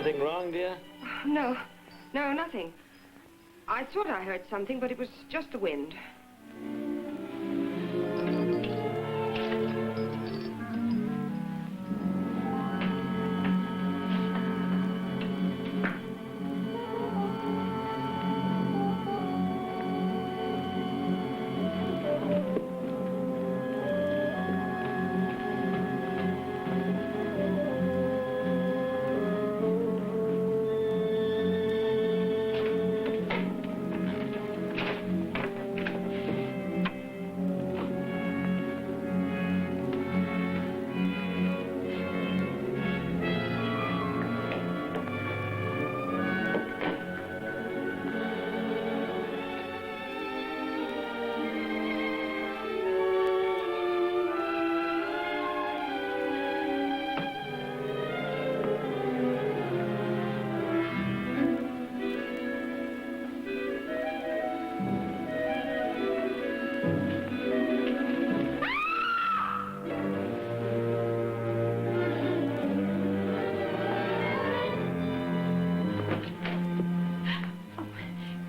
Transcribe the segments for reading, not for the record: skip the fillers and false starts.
Anything wrong, dear? No, nothing. I thought I heard something, but it was just the wind.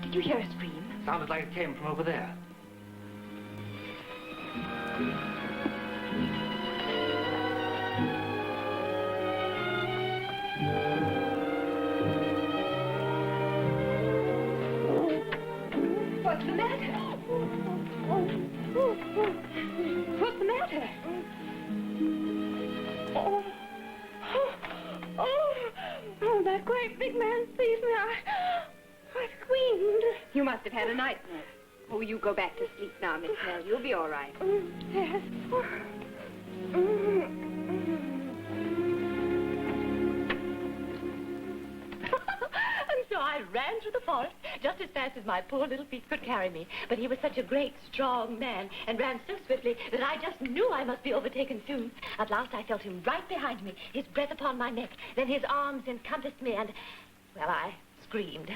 Did you hear a scream? Sounded like it came from over there. What's the matter? What's the matter? Oh, that great big man seized me. I screamed. You must have had a nightmare. Oh, you go back to sleep now, Miss Nell. You'll be all right. Yes. And so I ran through the forest just as fast as my poor little feet could carry me. But he was such a great, strong man and ran so swiftly that I just knew I must be overtaken soon. At last I felt him right behind me, his breath upon my neck. Then his arms encompassed me and, well, I screamed.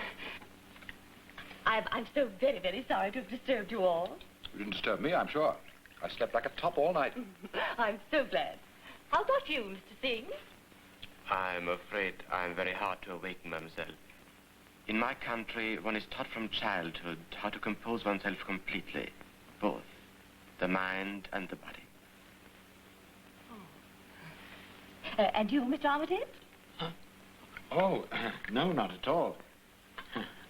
I'm so very, very sorry to have disturbed you all. You didn't disturb me, I'm sure. I slept like a top all night. I'm so glad. How about you, Mr. Singh? I'm afraid I'm very hard to awaken, mademoiselle. In my country, one is taught from childhood how to compose oneself completely, both the mind and the body. Oh. And you, Mr. Armitage? Oh, no, not at all.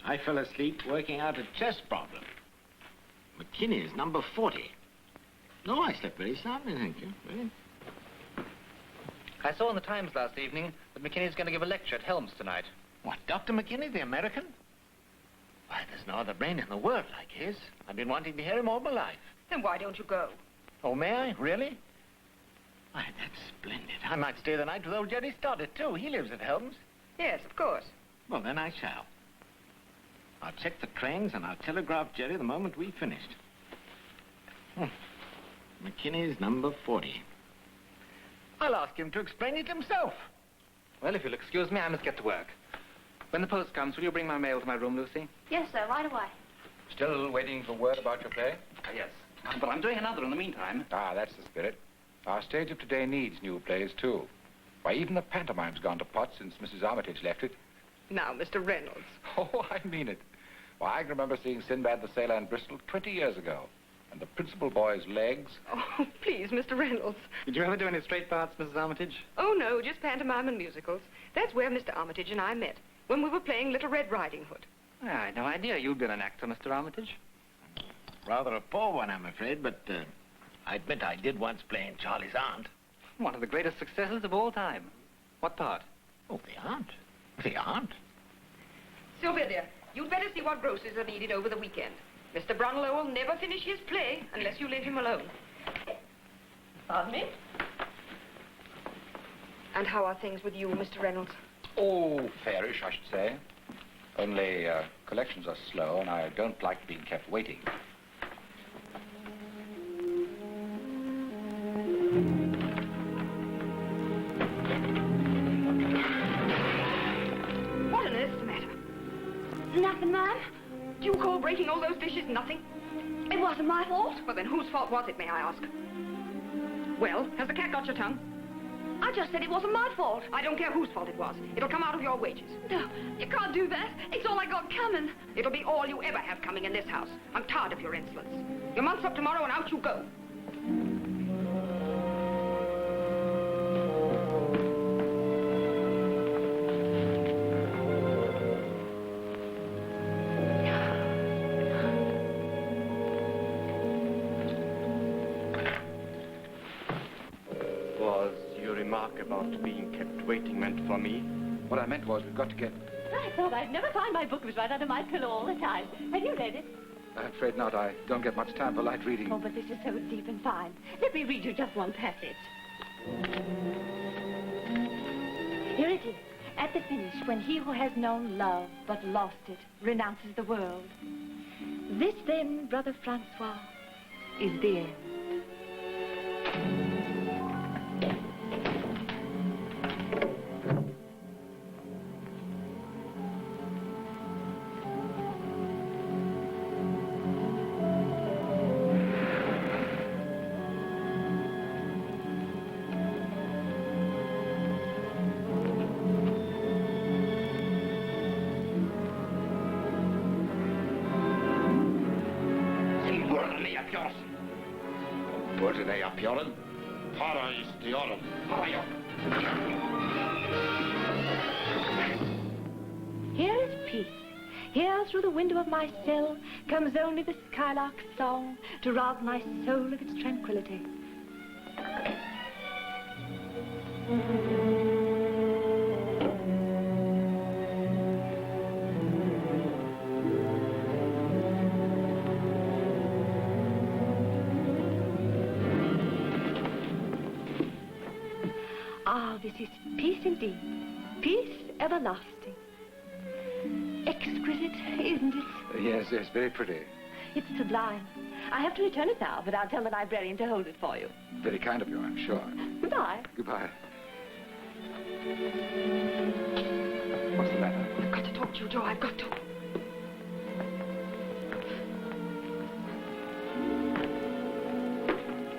I fell asleep working out a chess problem. McKinney's number 40. No, I slept very soundly, thank you. Really. I saw in the Times last evening that McKinney's going to give a lecture at Helms tonight. What, Dr. McKinney, the American? Why, there's no other brain in the world like his. I've been wanting to hear him all my life. Then why don't you go? Oh, may I? Really? Why, that's splendid. I might stay the night with old Jerry Stoddard, too. He lives at Helms. Yes, of course. Well, then I shall. I'll check the trains and I'll telegraph Jerry the moment we've finished. McKinney's number 40. I'll ask him to explain it himself. Well, if you'll excuse me, I must get to work. When the post comes, will you bring my mail to my room, Lucy? Yes, sir, right away. Still waiting for word about your play? Yes. But I'm doing another in the meantime. Ah, that's the spirit. Our stage of today needs new plays, too. Why, even the pantomime's gone to pot since Mrs. Armitage left it. Now, Mr. Reynolds. Oh, I mean it. Why, I can remember seeing Sinbad the Sailor in Bristol 20 years ago. And the principal boy's legs. Oh, please, Mr. Reynolds. Did you ever do any straight parts, Mrs. Armitage? Oh, no, just pantomime and musicals. That's where Mr. Armitage and I met, when we were playing Little Red Riding Hood. I had no idea you'd been an actor, Mr. Armitage. Rather a poor one, I'm afraid, but I admit I did once play in Charlie's Aunt. One of the greatest successes of all time. What part? Oh, the aunt. The aunt. Sylvia, dear, you'd better see what groceries are needed over the weekend. Mr. Brunlow will never finish his play unless you leave him alone. Pardon me? And how are things with you, Mr. Reynolds? Oh, fairish, I should say. Only collections are slow, and I don't like being kept waiting. What on earth's the matter? Nothing, ma'am. Do you call breaking all those dishes nothing? It wasn't my fault. Well, then whose fault was it, may I ask? Well, has the cat got your tongue? I just said it wasn't my fault. I don't care whose fault it was. It'll come out of your wages. No, you can't do that. It's all I got coming. It'll be all you ever have coming in this house. I'm tired of your insolence. Your month's up tomorrow and out you go. About being kept waiting meant for me? What I meant was we've got to get... I thought I'd never find my book. It was right under my pillow all the time. Have you read it? I'm afraid not. I don't get much time for light reading. Oh, but this is so deep and fine. Let me read you just one passage. Here it is. At the finish, when he who has known love but lost it renounces the world. This then, Brother Francois, is the end. Here is peace. Here through the window of my cell comes only the skylark's song to rob my soul of its tranquility. Ah, this is peace indeed. Peace everlasting. Exquisite, isn't it? Yes, yes, very pretty. It's sublime. I have to return it now, but I'll tell the librarian to hold it for you. Very kind of you, I'm sure. Goodbye. Goodbye. What's the matter? I've got to talk to you, Joe. I've got to.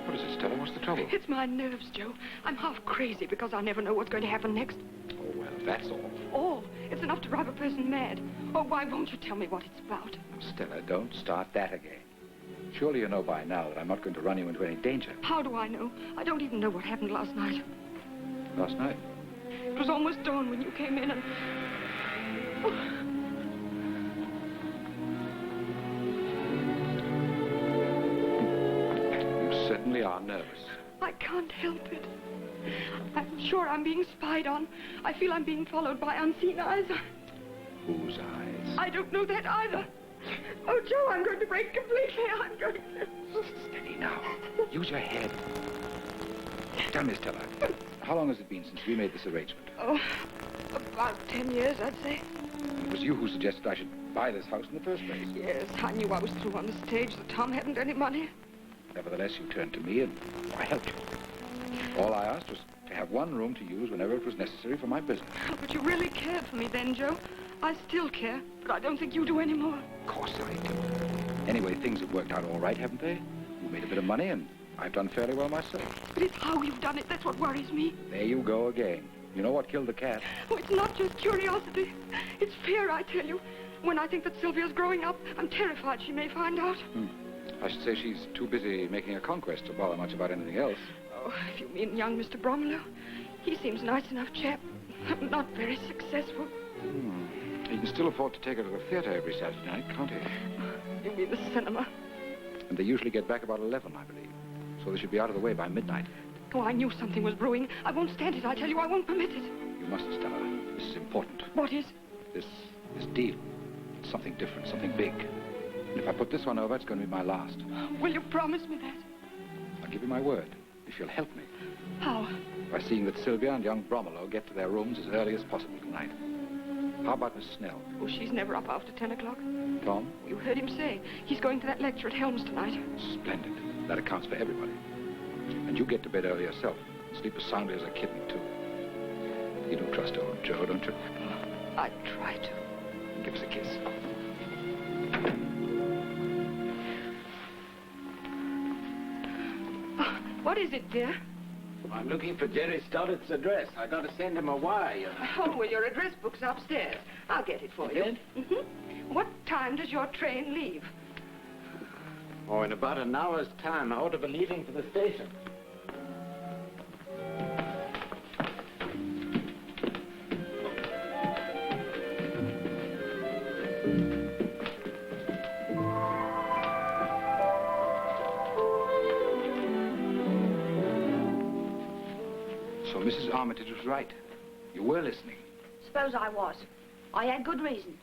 What is it, Stella? What's the trouble? It's my nerves, Joe. I'm half crazy because I never know what's going to happen next. Oh, well, that's all. All? It's enough to drive a person mad. Oh, why won't you tell me what it's about? Stella, don't start that again. Surely you know by now that I'm not going to run you into any danger. How do I know? I don't even know what happened last night. Last night? It was almost dawn when you came in and... Oh. You certainly are nervous. I can't help it. I'm sure I'm being spied on. I feel I'm being followed by unseen eyes. Whose eyes? I don't know that either. Oh, Joe, I'm going to break completely. I'm going to... Steady now. Use your head. Tell me, Stella, how long has it been since we made this arrangement? Oh, about 10 years, I'd say. It was you who suggested I should buy this house in the first place. Yes, I knew I was through on the stage, that Tom hadn't any money. Nevertheless, you turned to me and I helped you. All I asked was to have one room to use whenever it was necessary for my business. Oh, but you really cared for me then, Joe. I still care, but I don't think you do anymore. Of course I do. Anyway, things have worked out all right, haven't they? You made a bit of money and I've done fairly well myself. But it's how you've done it that's what worries me. There you go again. You know what killed the cat? Oh, it's not just curiosity. It's fear, I tell you. When I think that Sylvia's growing up, I'm terrified she may find out. I should say she's too busy making a conquest to bother much about anything else. Oh, if you mean young Mr. Bromlow, he seems a nice enough chap. Not very successful. He can still afford to take her to the theater every Saturday night, can't he? You mean the cinema? And they usually get back about 11, I believe. So they should be out of the way by midnight. Oh, I knew something was brewing. I won't stand it. I tell you, I won't permit it. You must, Stella. This is important. What is? This deal. It's something different, something big. And if I put this one over, it's going to be my last. Will you promise me that? I'll give you my word, if you'll help me. How? By seeing that Sylvia and young Bromlow get to their rooms as early as possible tonight. How about Miss Snell? Oh, she's never up after 10 o'clock. Tom? You heard him say. He's going to that lecture at Helms tonight. Splendid. That accounts for everybody. And you get to bed early yourself. Sleep as soundly as a kitten, too. You do trust old Joe, don't you? I try to. Give us a kiss. Oh, what is it, dear? I'm looking for Jerry Stollett's address. I got to send him a wire, you know. Oh, well, your address book's upstairs. I'll get it for you. Did? Mm-hmm. What time does your train leave? Oh, in about an hour's time. I ought to be leaving for the station. So Mrs. Armitage was right. You were listening. Suppose I was. I had good reason.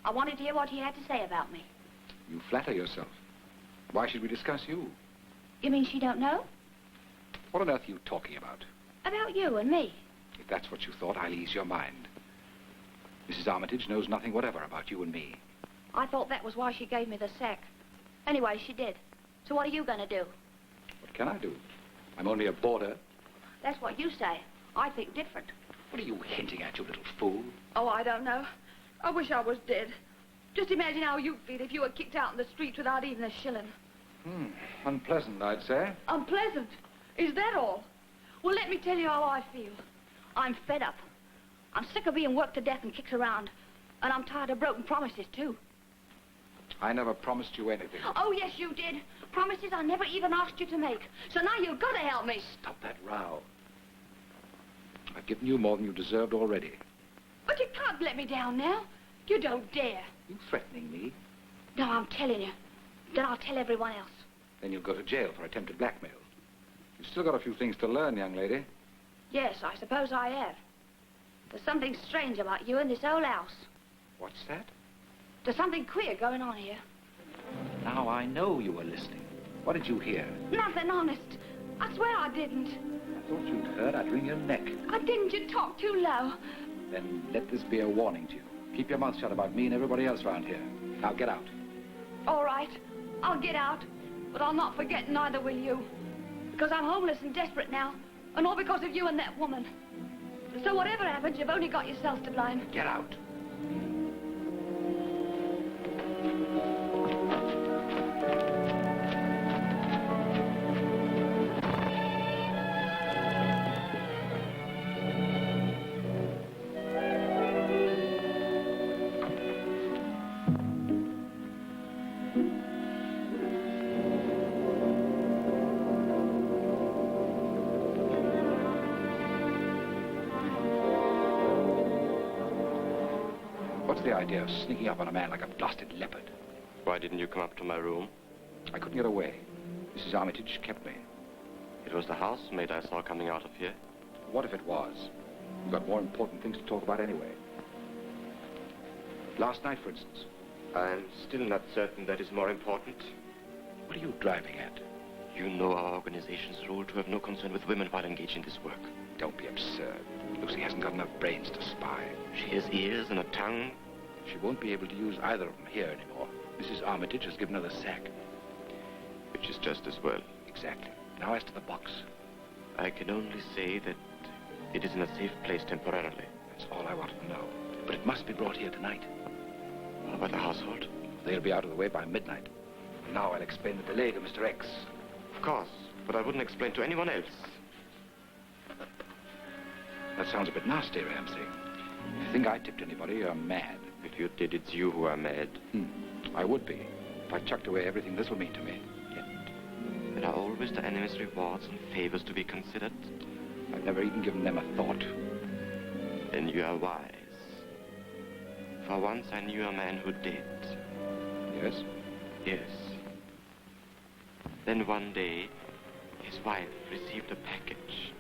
I wanted to hear what he had to say about me. You flatter yourself. Why should we discuss you? You mean she don't know? What on earth are you talking about? About you and me. If that's what you thought, I'll ease your mind. Mrs. Armitage knows nothing whatever about you and me. I thought that was why she gave me the sack. Anyway, she did. So what are you going to do? What can I do? I'm only a boarder. That's what you say. I think different. What are you hinting at, you little fool? Oh, I don't know. I wish I was dead. Just imagine how you'd feel if you were kicked out in the street without even a shilling. Unpleasant, I'd say. Unpleasant? Is that all? Well, let me tell you how I feel. I'm fed up. I'm sick of being worked to death and kicked around. And I'm tired of broken promises, too. I never promised you anything. Oh, yes, you did. Promises I never even asked you to make. So now you've got to help me. Stop that row. I've given you more than you deserved already. But you can't let me down now. You don't dare. You threatening me? No, I'm telling you. Then I'll tell everyone else. Then you'll go to jail for attempted blackmail. You've still got a few things to learn, young lady. Yes, I suppose I have. There's something strange about you in this old house. What's that? There's something queer going on here. Now I know you were listening. What did you hear? Nothing, honest. I swear I didn't. I thought you'd heard. I'd wring your neck. I didn't. You talk too low. Then let this be a warning to you. Keep your mouth shut about me and everybody else around here. Now get out. All right. I'll get out. But I'll not forget, neither will you. Because I'm homeless and desperate now. And all because of you and that woman. So whatever happens, you've only got yourself to blame. Get out. What's the idea of sneaking up on a man like a blasted leopard? Why didn't you come up to my room? I couldn't get away. Mrs. Armitage kept me. It was the housemaid I saw coming out of here. What if it was? We've got more important things to talk about anyway. Last night, for instance. I'm still not certain that is more important. What are you driving at? You know our organization's rule to have no concern with women while engaged in this work. Don't be absurd. Lucy hasn't got enough brains to spy. She has ears and a tongue. She won't be able to use either of them here anymore. Mrs. Armitage has given her the sack. Which is just as well. Exactly. Now as to the box. I can only say that it is in a safe place temporarily. That's all I wanted to know. But it must be brought here tonight. How about the household? They'll be out of the way by midnight. Now I'll explain the delay to Mr. X. Of course, but I wouldn't explain to anyone else. That sounds a bit nasty, Ramsey. If you think I tipped anybody, you're mad. If you did, it's you who are mad. I would be. If I chucked away everything this will mean to me. Yet, there are always the enemy's rewards and favors to be considered. I've never even given them a thought. Then you are wise. For once I knew a man who did. Yes? Yes. Then one day, his wife received a package.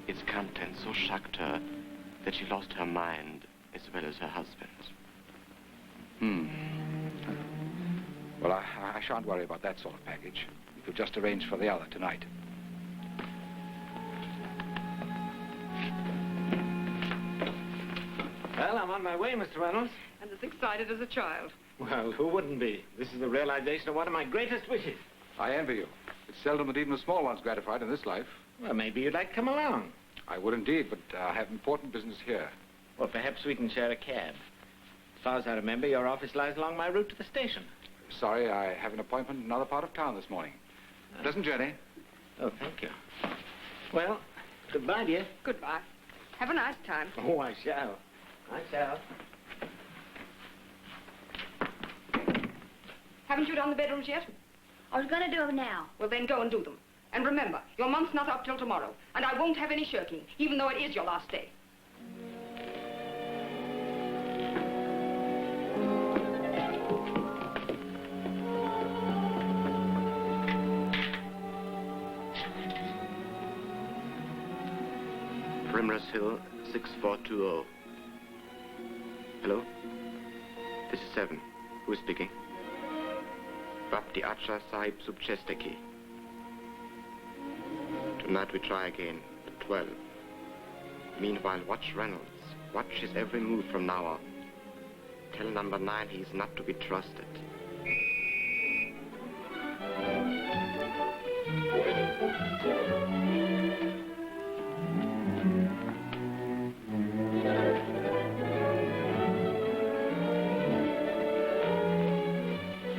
Its contents so shocked her that she lost her mind as well as her husband. Well, I shan't worry about that sort of package. We could just arrange for the other tonight. Well, I'm on my way, Mr. Reynolds. And as excited as a child. Well, who wouldn't be? This is the realization of one of my greatest wishes. I envy you. It's seldom that even the small one's gratified in this life. Well, maybe you'd like to come along. I would indeed, but I have important business here. Well, perhaps we can share a cab. As far as I remember, your office lies along my route to the station. Sorry, I have an appointment in another part of town this morning. Pleasant journey. Oh, thank you. Well, goodbye, dear. Goodbye. Have a nice time. Oh, I shall. I shall. Haven't you done the bedrooms yet? I was going to do them now. Well, then go and do them. And remember, your month's not up till tomorrow, and I won't have any shirking, even though it is your last day. Primrose Hill, 6420. Hello? This is 7. Who is speaking? Bapti Acha Sahib Subchesteki. Tonight we try again, at 12. Meanwhile, watch Reynolds. Watch his every move from now on. Tell number 9 he is not to be trusted.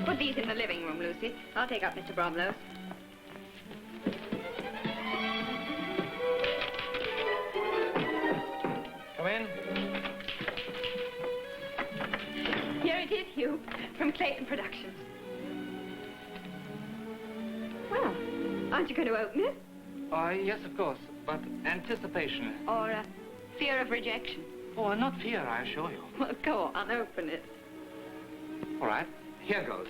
Put these in the living room, Lucy. I'll take up Mr. Bromlow's. Come in. Here it is, Hugh, from Clayton Productions. Well, aren't you going to open it? Yes, of course, but anticipation. Or fear of rejection? Oh, not fear, I assure you. Well, go on, open it. All right, here goes.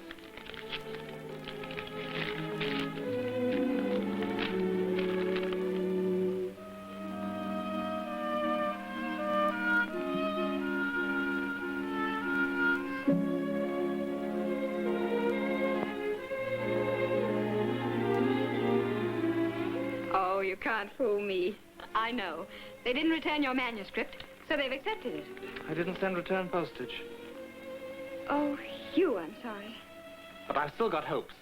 Oh, you can't fool me. I know. They didn't return your manuscript, so they've accepted it. I didn't send return postage, Oh, Hugh, I'm sorry. but I've still got hopes.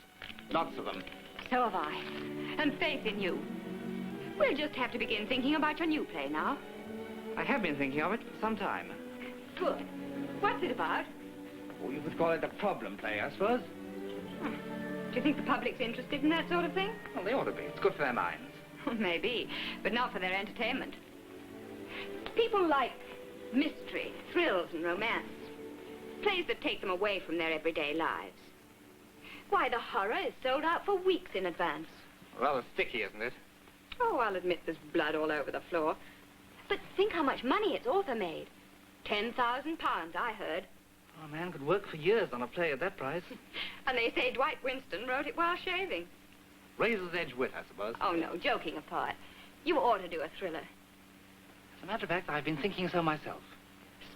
Lots of them. So have I. And faith in you. We'll just have to begin thinking about your new play now. I have been thinking of it for some time. Good. What's it about? Oh, you would call it a problem play, I suppose. Do you think the public's interested in that sort of thing? Well, they ought to be. It's good for their minds. Maybe, but not for their entertainment. People like mystery, thrills, and romance. Plays that take them away from their everyday lives. Why, the horror is sold out for weeks in advance. Rather sticky, isn't it? Oh, I'll admit there's blood all over the floor. But think how much money its author made. £10,000, I heard. Oh, a man could work for years on a play at that price. And they say Dwight Winston wrote it while shaving. Razor's edge wit, I suppose. Oh, no, joking apart. You ought to do a thriller. As a matter of fact, I've been thinking so myself.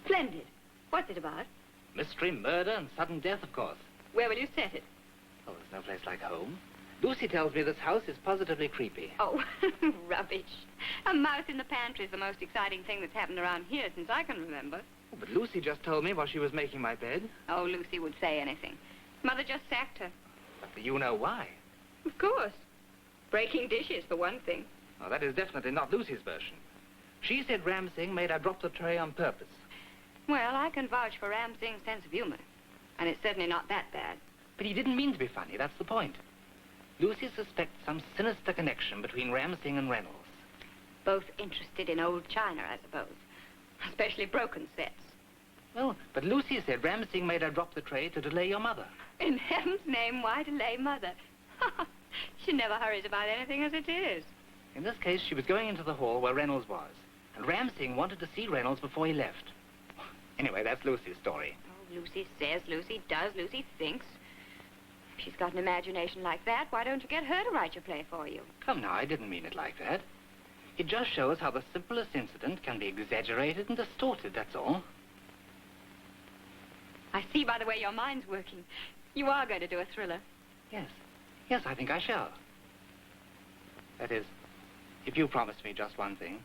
Splendid. What's it about? Mystery, murder, and sudden death, of course. Where will you set it? Oh, there's no place like home. Lucy tells me this house is positively creepy. Oh, rubbish. A mouse in the pantry is the most exciting thing that's happened around here since I can remember. Oh, but Lucy just told me while she was making my bed. Oh, Lucy would say anything. Mother just sacked her. But you know why. Of course. Breaking dishes, for one thing. Oh, that is definitely not Lucy's version. She said Ram Singh made her drop the tray on purpose. Well, I can vouch for Ram Singh's sense of humor. And it's certainly not that bad. But he didn't mean to be funny, that's the point. Lucy suspects some sinister connection between Ram Singh and Reynolds. Both interested in old china, I suppose. Especially broken sets. Well, but Lucy said Ram Singh made her drop the tray to delay your mother. In heaven's name, why delay Mother? She never hurries about anything as it is. In this case, she was going into the hall where Reynolds was. And Ram Singh wanted to see Reynolds before he left. Anyway, that's Lucy's story. Oh, Lucy says, Lucy does, Lucy thinks. If she's got an imagination like that, why don't you get her to write your play for you? Come now, I didn't mean it like that. It just shows how the simplest incident can be exaggerated and distorted, that's all. I see by the way your mind's working. You are going to do a thriller. Yes. Yes, I think I shall. That is, if you promise me just one thing.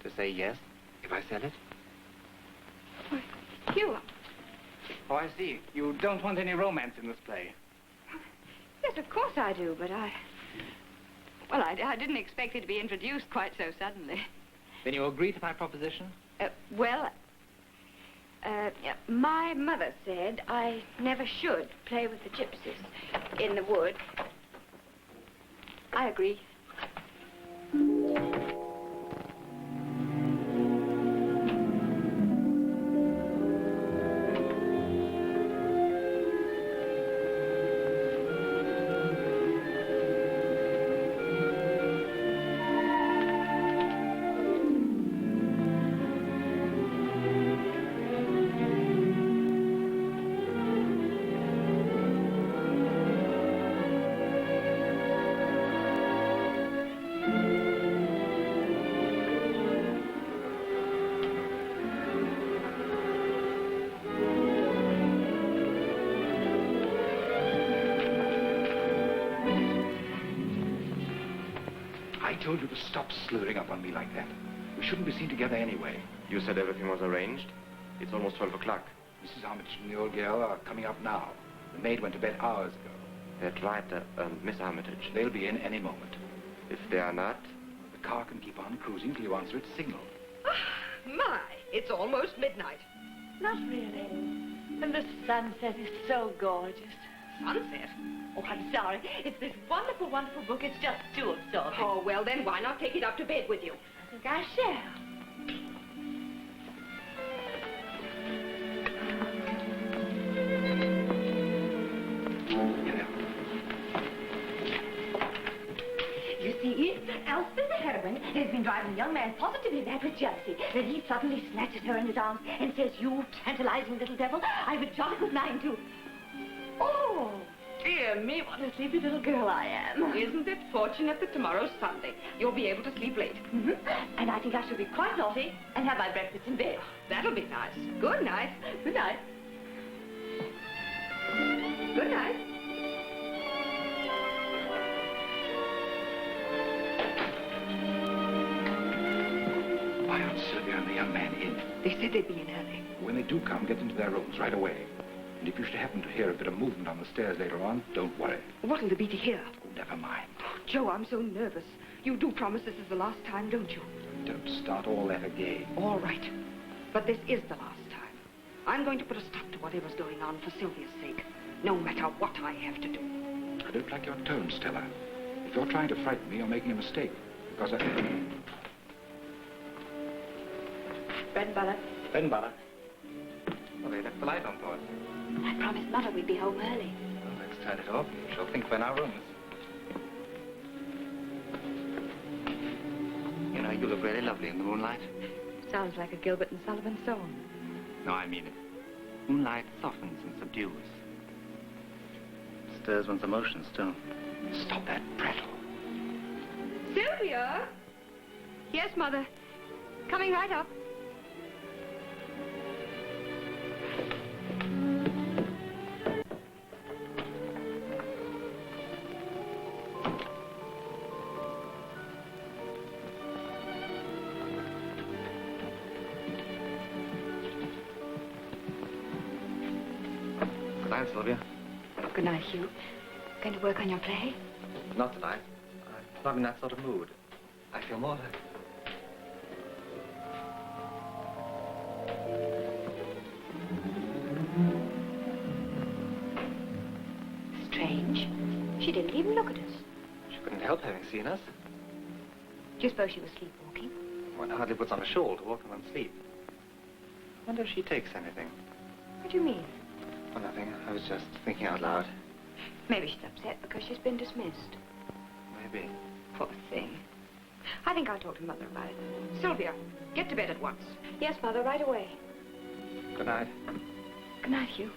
To say yes, if I sell it. You? Oh, I see. You don't want any romance in this play. Yes, of course I do, but well, I didn't expect it to be introduced quite so suddenly. Then you agree to my proposition? My mother said I never should play with the gypsies in the wood. I agree. told you to stop slurring up on me like that. We shouldn't be seen together anyway. You said everything was arranged. It's almost 12 o'clock. Mrs. Armitage and the old girl are coming up now. The maid went to bed hours ago. That's right, Miss Armitage. They'll be in any moment. If they are not, The car can keep on cruising till you answer its signal. My, it's almost midnight. Not really. And the sunset is so gorgeous. Sunset? Oh, I'm sorry. It's this wonderful, wonderful book. It's just too absorbing. Oh, well, then why not take it up to bed with you? I think I shall. You see, Elspeth the heroine has been driving the young man positively mad with jealousy. Then he suddenly snatches her in his arms and says, "You tantalizing little devil, I've a jolly good mind to..." Oh, dear me, what a sleepy little girl I am. Isn't it fortunate that tomorrow's Sunday? You'll be able to sleep late. And I think I shall be quite naughty and have my breakfast in bed. That'll be nice. Good night. Good night. Good night. Why aren't Sylvia and the young man in? They said they'd be in early. When they do come, get into their rooms right away. And if you should happen to hear a bit of movement on the stairs later on, don't worry. What'll there be to hear? Oh, never mind. Joe, I'm so nervous. You do promise this is the last time, don't you? Don't start all that again. All right. But this is the last time. I'm going to put a stop to whatever's going on for Sylvia's sake, no matter what I have to do. I don't like your tone, Stella. If you're trying to frighten me, you're making a mistake. Because I... Bread and butter. Bread and butter. Well, they left the light on for us. I promised Mother we'd be home early. Well, let's turn it off. She'll think we're in our rooms. You know, you look really lovely in the moonlight. Sounds like a Gilbert and Sullivan song. No, I mean it. Moonlight softens and subdues. Stirs one's emotions, too. Stop that prattle. Sylvia? Yes, Mother. Coming right up. Good night, Sylvia. Good night, Hugh. Going to work on your play? Not tonight. I'm not in that sort of mood. I feel more like... Strange. She didn't even look at us. She couldn't help having seen us. Do you suppose she was sleepwalking? One hardly puts on a shawl to walk in one's sleep. I wonder if she takes anything. What do you mean? Oh, nothing. I was just thinking out loud. Maybe she's upset because she's been dismissed. Maybe. Poor thing. I think I'll talk to Mother about it. Sylvia, get to bed at once. Yes, Mother, right away. Good night. Good night, Hugh.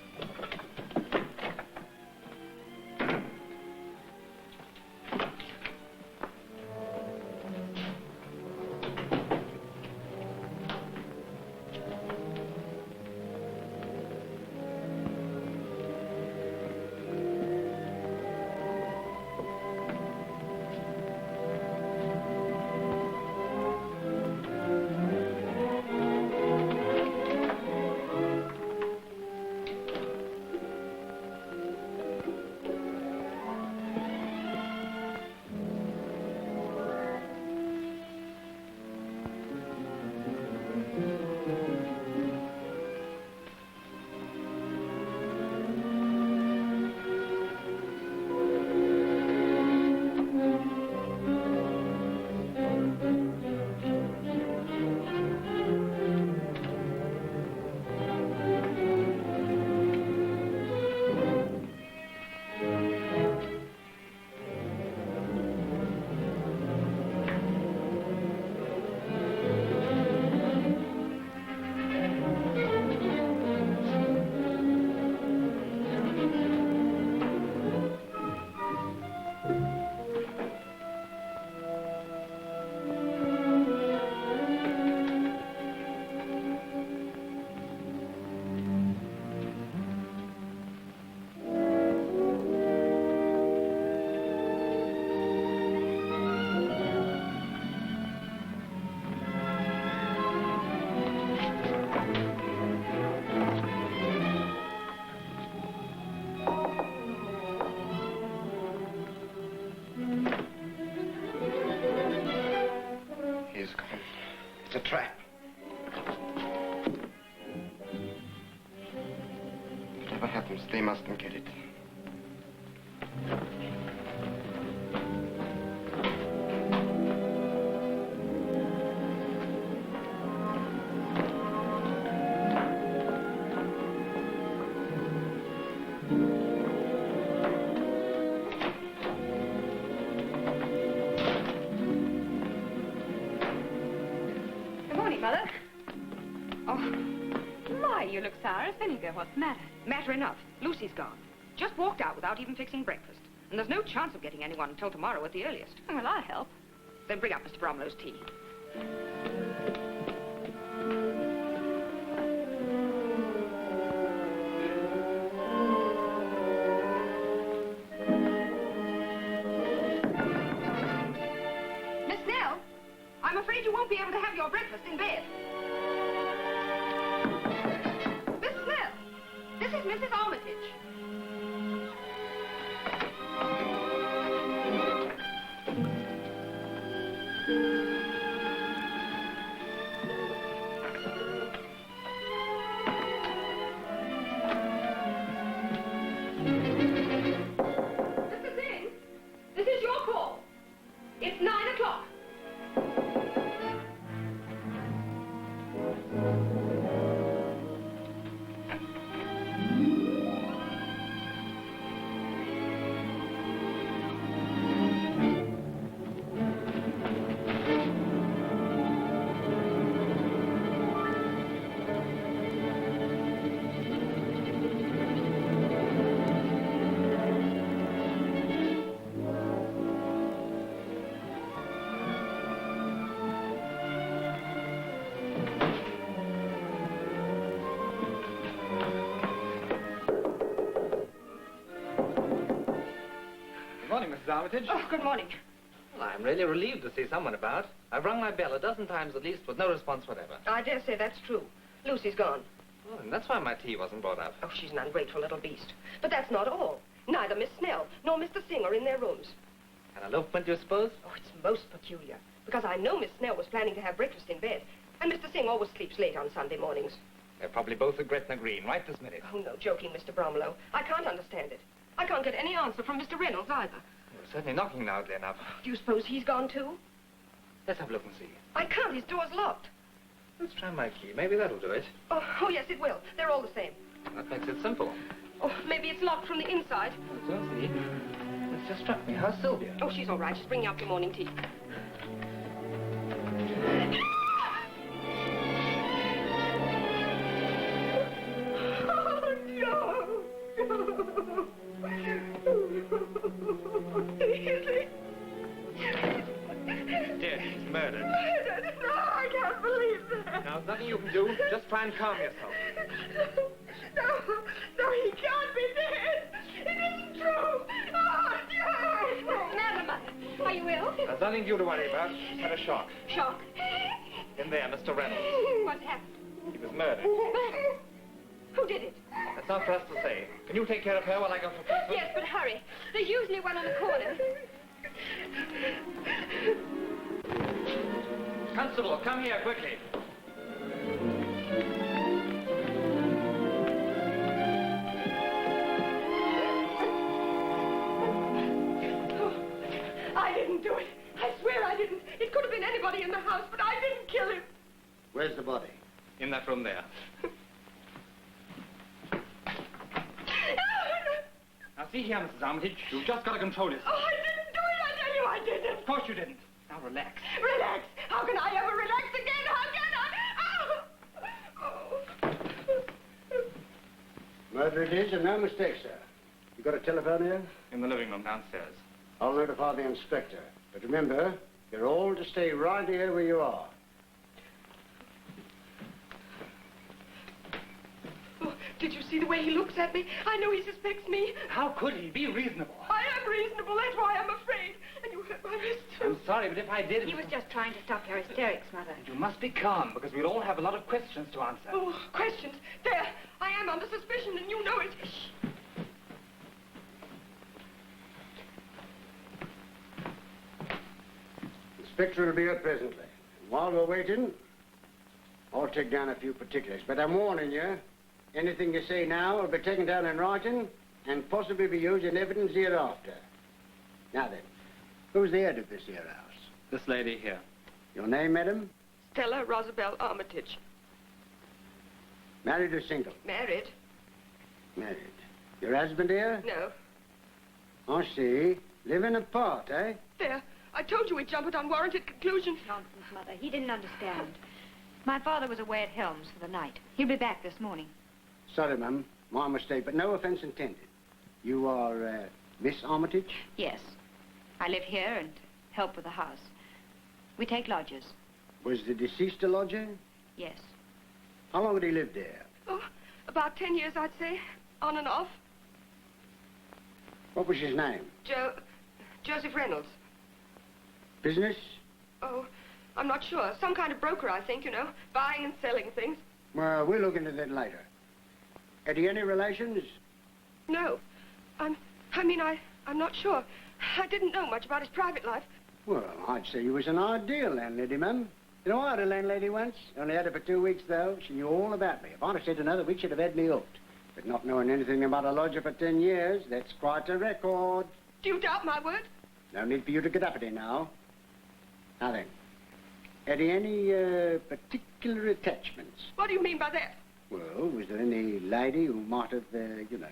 this coffin. It's a trap. Whatever happens, they mustn't get it. What's the matter? Matter enough. Lucy's gone. Just walked out without even fixing breakfast. And there's no chance of getting anyone until tomorrow at the earliest. Well, I'll help. Then bring up Mr. Bromlow's tea. Miss Snell, I'm afraid you won't be able to have your breakfast in bed. This is Mrs. Armitage. Mr. Singh, this is your call. It's 9 o'clock. Armitage. Oh, good morning. Well, I'm really relieved to see someone about. I've rung my bell a dozen times at least with no response whatever. I dare say that's true. Lucy's gone. Oh, and that's why my tea wasn't brought up. Oh, she's an ungrateful little beast. But that's not all. Neither Miss Snell nor Mr. Singh are in their rooms. An elopement, you suppose? Oh, it's most peculiar. Because I know Miss Snell was planning to have breakfast in bed. And Mr. Singh always sleeps late on Sunday mornings. They're probably both at Gretna Green right this minute. Oh, no, joking, Mr. Bromlow. I can't understand it. I can't get any answer from Mr. Reynolds either. We're certainly knocking loudly enough. Do you suppose he's gone too? Let's have a look and see. I can't. His door's locked. Let's try my key. Maybe that'll do it. Oh, yes, it will. They're all the same. That makes it simple. Oh, maybe it's locked from the inside. Let's see. It's just struck me. How's Sylvia? Oh, she's all right. She's bringing up your morning tea. Dear, he's murdered. Murdered? No, I can't believe that. Now, there's nothing you can do. Just try and calm yourself. No, he can't be dead. It isn't true. Oh, no. Never mind. Are you ill? There's nothing you to worry about. He's had a shock. Shock. In there, Mr. Reynolds. What happened? He was murdered. Who did it? That's not for us to say. Can you take care of her while I go for breakfast? Yes, but hurry. There's usually one on the corner. Constable, come here quickly. I didn't do it. I swear I didn't. It could have been anybody in the house, but I didn't kill him. Where's the body? In that room there. Now, see here, Mrs. Armitage. You've just got to control yourself. Oh, I didn't do it. I tell you I didn't. Of course you didn't. Now, relax. Relax. How can I ever relax again? How can I? Oh. Murder it is, and no mistake, sir. You got a telephone here? In the living room downstairs. I'll notify the inspector. But remember, you're all to stay right here where you are. Oh, did you see the way he looks at me? I know he suspects me. How could he? Be reasonable. I am reasonable. That's why I'm afraid. And you hurt my wrist, too. I'm sorry, but if I did... He was just trying to stop your hysterics, Mother. You must be calm, because we'll all have a lot of questions to answer. Oh, questions. There. I am under suspicion, and you know it. Shh. Inspector will be here presently. while we're waiting, I'll take down a few particulars. But I'm warning you, anything you say now will be taken down in writing and possibly be used in evidence hereafter. Now then, who's the head of this here house? This lady here. Your name, madam? Stella Rosabelle Armitage. Married or single? Married? Married. Your husband here? No. I see. Living apart, eh? There. I told you we'd jump at unwarranted conclusions. Nonsense, Mother. He didn't understand. My father was away at Helms for the night. He'll be back this morning. Sorry, ma'am. My mistake, but no offense intended. You are, Miss Armitage? Yes. I live here and help with the house. We take lodgers. Was the deceased a lodger? Yes. How long had he lived there? Oh, about 10 years, I'd say. On and off. What was his name? Joseph Reynolds. Business? Oh, I'm not sure. Some kind of broker, I think, you know. Buying and selling things. Well, we'll look into that later. Had he any relations? No. I'm not sure. I didn't know much about his private life. Well, I'd say he was an ideal landlady, ma'am. You know, I had a landlady once. Only had her for 2 weeks, though. She knew all about me. If I'd have stayed another week, she'd have had me hooked. But not knowing anything about a lodger for 10 years, that's quite a record. Do you doubt my word? No need for you to get uppity now. Now then, had he any particular attachments? What do you mean by that? Well, was there any lady who might have, you know...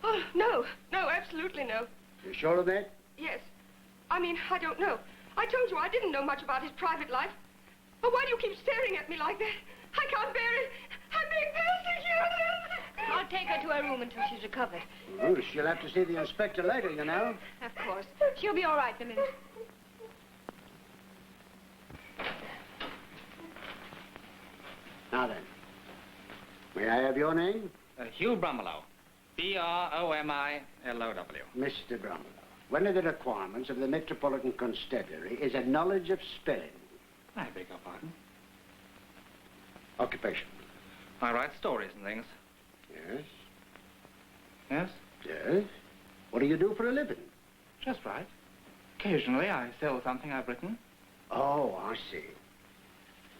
Oh, no. No, absolutely no. You sure of that? Yes. I don't know. I told you I didn't know much about his private life. But why do you keep staring at me like that? I can't bear it. I'm being persecuted. I'll take her to her room until she's recovered. Oh, she'll have to see the inspector later, you know. Of course. She'll be all right in a minute. Now then, may I have your name? Hugh Bromelow. B-R-O-M-I-L-O-W. Mr. Bromelow. One of the requirements of the Metropolitan Constabulary is a knowledge of spelling. I beg your pardon? Occupation. I write stories and things. Yes? Yes? Yes? What do you do for a living? Just right. Occasionally I sell something I've written. Oh, I see.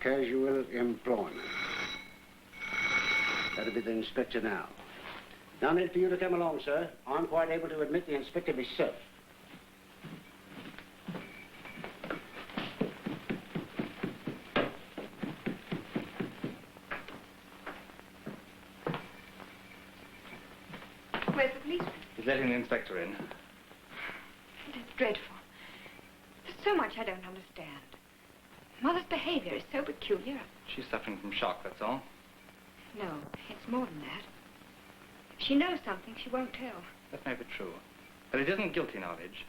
Casual employment. That'll be the inspector now. No need for you to come along, sir. I'm quite able to admit the inspector myself. Where's the policeman? He's letting the inspector in. It's dreadful. There's so much I don't understand. Mother's behavior is so peculiar. She's suffering from shock, that's all. No, it's more than that. If she knows something, she won't tell. That may be true. But it isn't guilty knowledge.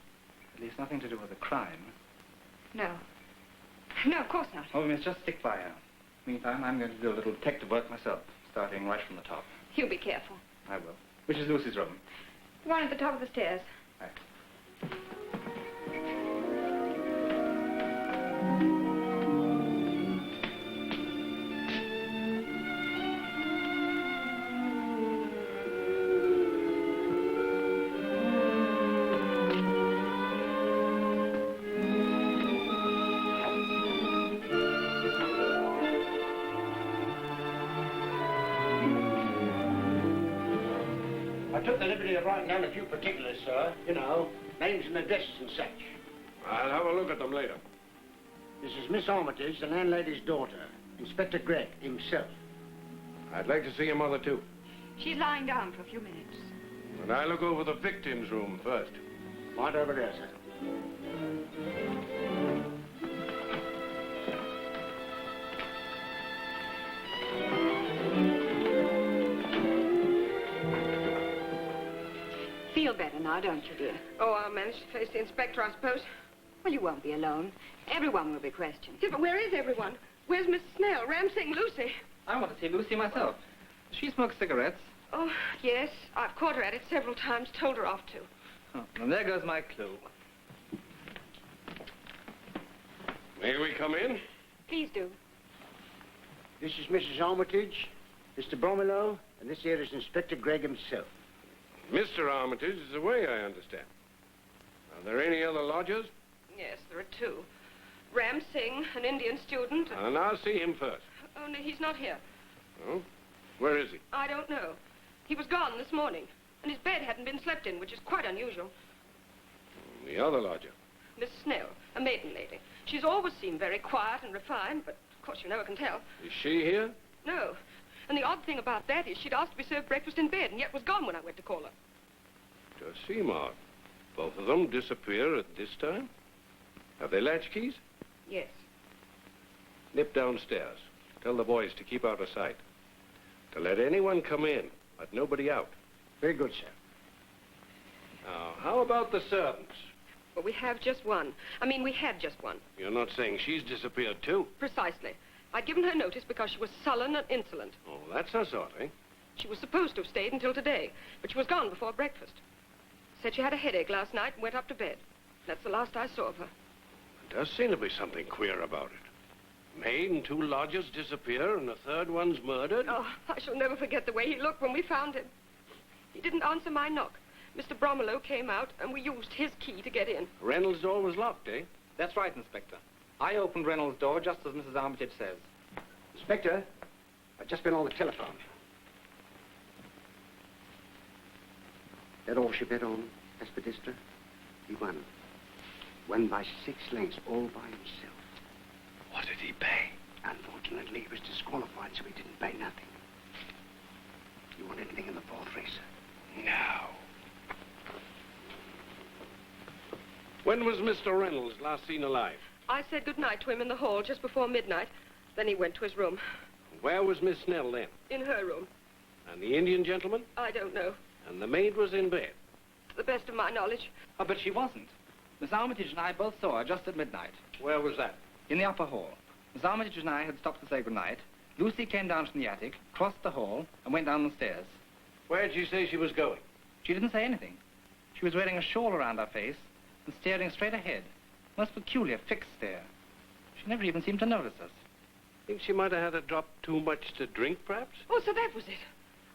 At least nothing to do with a crime. No. No, of course not. Oh, we must just stick by her. Meantime, I'm going to do a little detective work myself, starting right from the top. You be careful. I will. Which is Lucy's room? The one at the top of the stairs. Right. I took the liberty of writing down a few particulars, sir. You know, names and addresses and such. I'll have a look at them later. This is Miss Armitage, the landlady's daughter. Inspector Gregg himself. I'd like to see your mother, too. She's lying down for a few minutes. And I'll look over the victim's room first. Right over there, sir. Feel better now, don't you, dear? Oh, I'll manage to face the inspector, I suppose. Well, you won't be alone. Everyone will be questioned. Yeah, but where is everyone? Where's Miss Snell, Ramsing, Lucy? I want to see Lucy myself. She smokes cigarettes. Oh, yes. I've caught her at it several times, told her off to. Oh, and there goes my clue. May we come in? Please do. This is Mrs. Armitage, Mr. Bromelow, and this here is Inspector Gregg himself. Mr. Armitage is away, I understand. Are there any other lodgers? Yes, there are two. Ram Singh, an Indian student. And I'll see him first. Only he's not here. Oh? Where is he? I don't know. He was gone this morning, and his bed hadn't been slept in, which is quite unusual. The other lodger. Miss Snell, a maiden lady. She's always seemed very quiet and refined, but of course you never can tell. Is she here? No. And the odd thing about that is she'd asked to be served breakfast in bed, and yet was gone when I went to call her. Does seem odd. Both of them disappear at this time? Have they latchkeys? Yes. Nip downstairs. Tell the boys to keep out of sight. To let anyone come in, but nobody out. Very good, sir. Now, how about the servants? Well, we have just one. We had just one. You're not saying she's disappeared, too? Precisely. I'd given her notice because she was sullen and insolent. Oh, that's her sort, eh? She was supposed to have stayed until today, but she was gone before breakfast. Said she had a headache last night and went up to bed. That's the last I saw of her. There does seem to be something queer about it. Maid and two lodgers disappear, and the third one's murdered? Oh, I shall never forget the way he looked when we found him. He didn't answer my knock. Mr. Bromelow came out, and we used his key to get in. Reynolds' door was locked, eh? That's right, Inspector. I opened Reynolds' door just as Mrs. Armitage says. Inspector, I've just been on the telephone. That all she bet on, Aspidistra? He won. Won by 6 lengths, all by himself. What did he pay? Unfortunately, he was disqualified, so he didn't pay nothing. You want anything in the 4th race, sir? No. When was Mr. Reynolds last seen alive? I said goodnight to him in the hall just before midnight. Then he went to his room. Where was Miss Snell then? In her room. And the Indian gentleman? I don't know. And the maid was in bed? To the best of my knowledge. Oh, but she wasn't. Miss Armitage and I both saw her just at midnight. Where was that? In the upper hall. Miss Armitage and I had stopped to say goodnight. Lucy came down from the attic, crossed the hall, and went down the stairs. Where did she say she was going? She didn't say anything. She was wearing a shawl around her face and staring straight ahead. Most peculiar, fixed stare. She never even seemed to notice us. Think she might have had a drop too much to drink, perhaps? Oh, so that was it.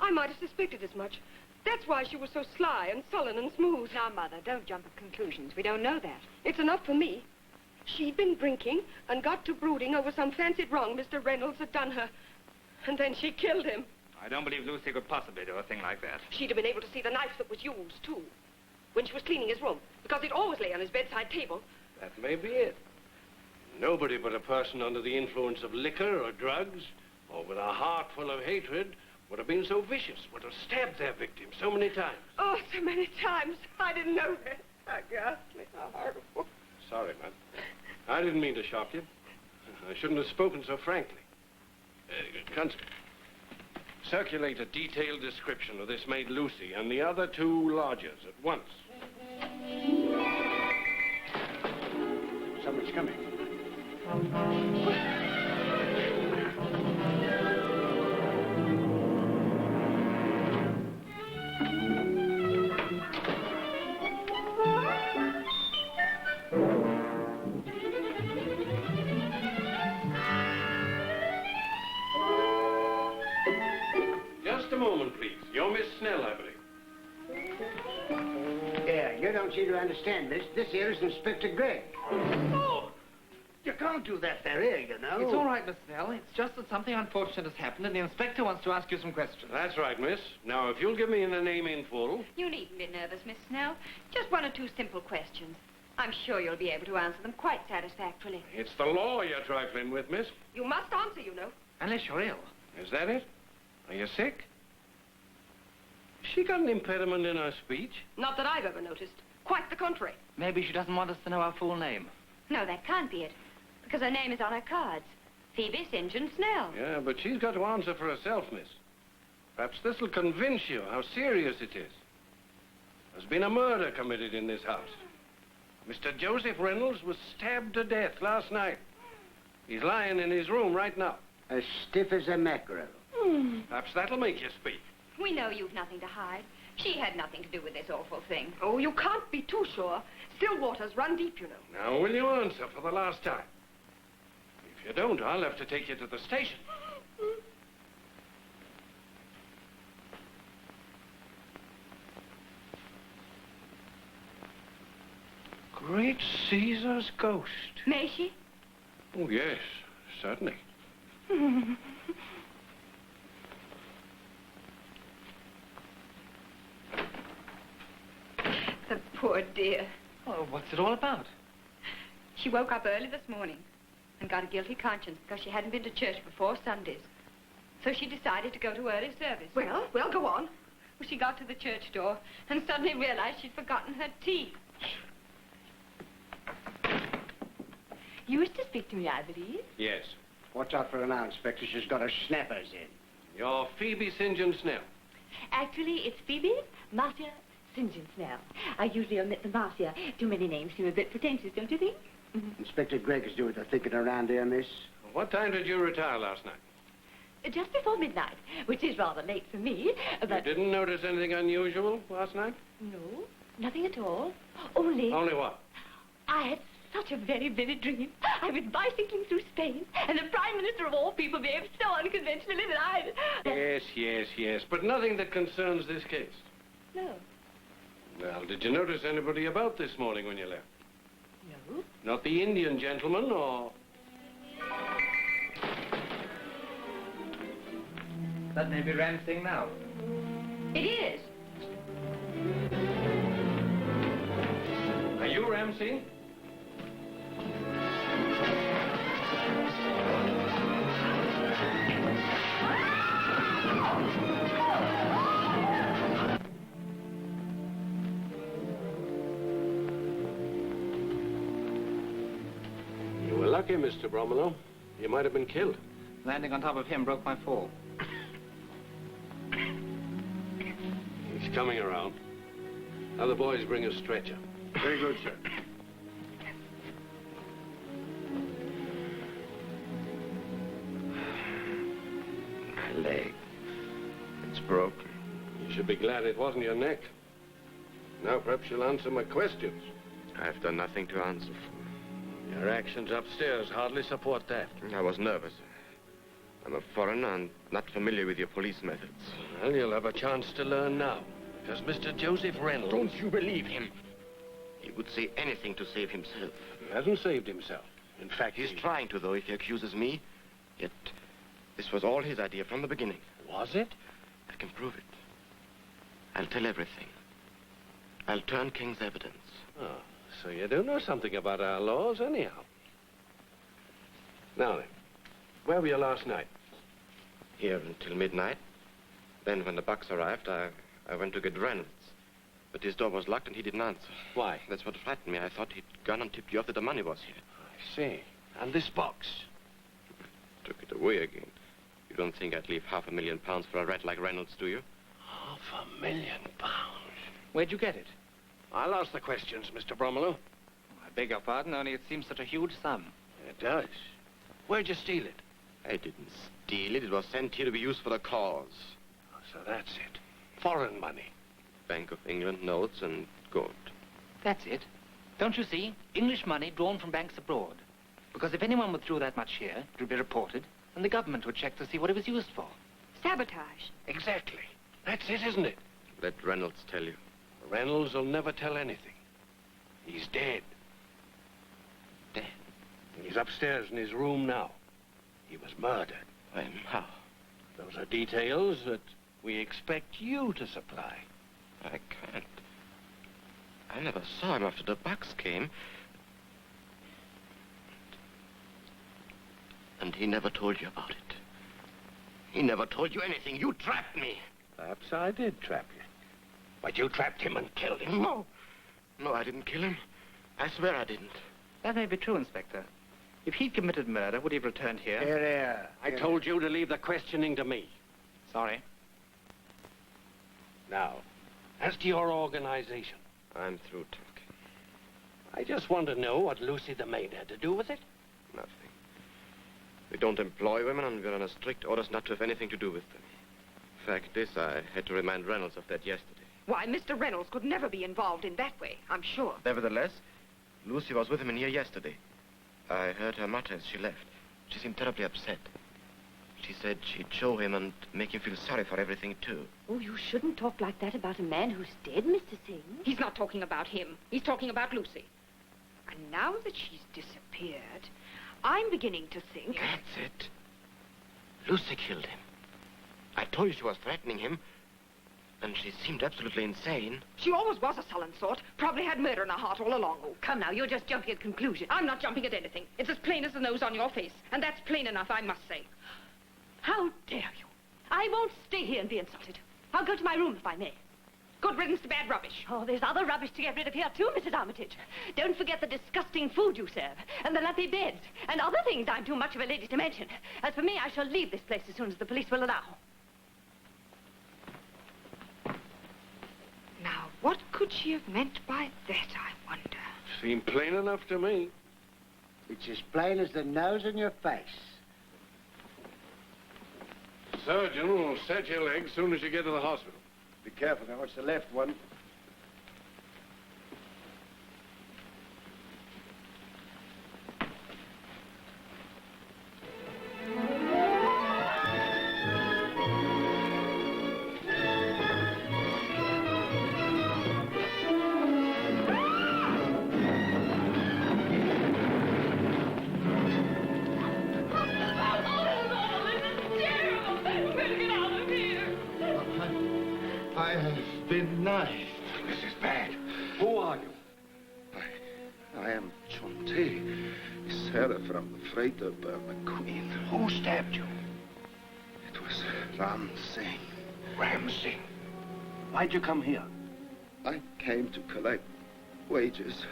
I might have suspected as much. That's why she was so sly and sullen and smooth. Now, Mother, don't jump at conclusions. We don't know that. It's enough for me. She'd been drinking and got to brooding over some fancied wrong Mr. Reynolds had done her. And then she killed him. I don't believe Lucy could possibly do a thing like that. She'd have been able to see the knife that was used, too, when she was cleaning his room, because it always lay on his bedside table. That may be it. Nobody but a person under the influence of liquor or drugs, or with a heart full of hatred, would have been so vicious, would have stabbed their victim so many times. Oh, so many times. I didn't know that. How ghastly, how horrible. Sorry, man. I didn't mean to shock you. I shouldn't have spoken so frankly. Constable, circulate a detailed description of this maid Lucy and the other 2 lodgers at once. Someone's coming. Just a moment, please. You're Miss Snell, I believe. Yeah, you don't seem to understand this. This here is Inspector Gregg. Oh! You can't do that there, you know. It's all right, Miss Snell. It's just that something unfortunate has happened, and the inspector wants to ask you some questions. That's right, miss. Now, if you'll give me the name in full. You needn't be nervous, Miss Snell. Just 1 or 2 simple questions. I'm sure you'll be able to answer them quite satisfactorily. It's the law you're trifling with, miss. You must answer, you know. Unless you're ill. Is that it? Are you sick? She got an impediment in her speech? Not that I've ever noticed. Quite the contrary. Maybe she doesn't want us to know her full name. No, that can't be it, because her name is on her cards. Phoebe St. John Snell. Yeah, but she's got to answer for herself, miss. Perhaps this will convince you how serious it is. There's been a murder committed in this house. Mr. Joseph Reynolds was stabbed to death last night. He's lying in his room right now. As stiff as a mackerel. Perhaps that'll make you speak. We know you've nothing to hide. She had nothing to do with this awful thing. Oh, you can't be too sure. Still waters run deep, you know. Now, will you answer for the last time? If you don't, I'll have to take you to the station. Great Caesar's ghost. May she? Oh, yes, certainly. The poor dear. Oh, what's it all about? She woke up early this morning and got a guilty conscience because she hadn't been to church for 4 Sundays. So she decided to go to early service. Well, go on. Well, she got to the church door and suddenly realized she'd forgotten her tea. You wish to speak to me, I believe. Yes. Watch out for her now, Inspector. She's got her snappers in. You're Phoebe St. John Snell. Actually, it's Phoebe Marcia St. John Snell. I usually omit the Marcia. Too many names seem a bit pretentious, don't you think? Inspector Gregg is doing the thinking around here, miss. What time did you retire last night? Just before midnight, which is rather late for me, but... You didn't notice anything unusual last night? No, nothing at all. Only... Only what? I had such a very vivid dream. I was bicycling through Spain, and the Prime Minister of all people behaved so unconventionally that I... Yes, but nothing that concerns this case. No. Well, did you notice anybody about this morning when you left? No. Not the Indian gentleman, or... That may be Ramsing now. It is. Are you Ramsey? You were lucky, Mr. Bromelo. You might have been killed. Landing on top of him broke my fall. He's coming around. Other boys bring a stretcher. Very good, sir. My leg. It's broken. You should be glad it wasn't your neck. Now perhaps you'll answer my questions. I've done nothing to answer for. Your actions upstairs hardly support that. I was nervous. I'm a foreigner and not familiar with your police methods. Well, you'll have a chance to learn now. Because Mr. Joseph Reynolds... Don't you believe him? He would say anything to save himself. He hasn't saved himself. In fact, He's trying to, though, if he accuses me. Yet, this was all his idea from the beginning. Was it? I can prove it. I'll tell everything. I'll turn King's evidence. Oh, so you do know something about our laws, anyhow. Now then, where were you last night? Here until midnight. Then, when the bucks arrived, I went to get Reynolds. But his door was locked and he didn't answer. Why? That's what frightened me. I thought he'd gone and tipped you off that the money was here. I see. And this box? Took it away again. You don't think I'd leave £500,000 for a rat like Reynolds, do you? £500,000. Where'd you get it? I'll ask the questions, Mr. Bromelo. I beg your pardon, only it seems such a huge sum. It does. Where'd you steal it? I didn't steal it. It was sent here to be used for the cause. So that's it. Foreign money. Bank of England notes and gold. That's it. Don't you see? English money drawn from banks abroad. Because if anyone withdrew that much here, it would be reported, and the government would check to see what it was used for. Sabotage. Exactly. That's it, isn't it? Let Reynolds tell you. Reynolds will never tell anything. He's dead. Dead? He's upstairs in his room now. He was murdered. When? How? Those are details that we expect you to supply. I can't. I never saw him after the bucks came. And he never told you about it. He never told you anything. You trapped me. Perhaps I did trap you. But you trapped him and killed him. No. No, I didn't kill him. I swear I didn't. That may be true, Inspector. If he'd committed murder, would he have returned here? Here. I told you to leave the questioning to me. Sorry. Now, as to your organization, I'm through talking. I just want to know what Lucy the maid had to do with it. Nothing. We don't employ women, and we're under strict orders not to have anything to do with them. Fact is, I had to remind Reynolds of that yesterday. Why, Mr. Reynolds could never be involved in that way, I'm sure. Nevertheless, Lucy was with him in here yesterday. I heard her mutter as she left. She seemed terribly upset. She said she'd show him and make him feel sorry for everything, too. Oh, you shouldn't talk like that about a man who's dead, Mr. Singh. He's not talking about him. He's talking about Lucy. And now that she's disappeared, I'm beginning to think... That's it. Lucy killed him. I told you she was threatening him, and she seemed absolutely insane. She always was a sullen sort. Probably had murder in her heart all along. Oh, come now, you're just jumping at conclusions. I'm not jumping at anything. It's as plain as the nose on your face. And that's plain enough, I must say. How dare you? I won't stay here and be insulted. I'll go to my room if I may. Good riddance to bad rubbish. Oh, there's other rubbish to get rid of here, too, Mrs. Armitage. Don't forget the disgusting food you serve, and the lumpy beds, and other things I'm too much of a lady to mention. As for me, I shall leave this place as soon as the police will allow. Now, what could she have meant by that, I wonder? Seemed plain enough to me. It's as plain as the nose on your face. Surgeon will set your leg as soon as you get to the hospital. Be careful now, it's the left one. I have been knifed. This is bad. Who are you? I am Chonte, Sarah from the Frieda Queen. Who stabbed you? It was Ram Singh. Ram Singh. Why'd you come here? I came to collect wages.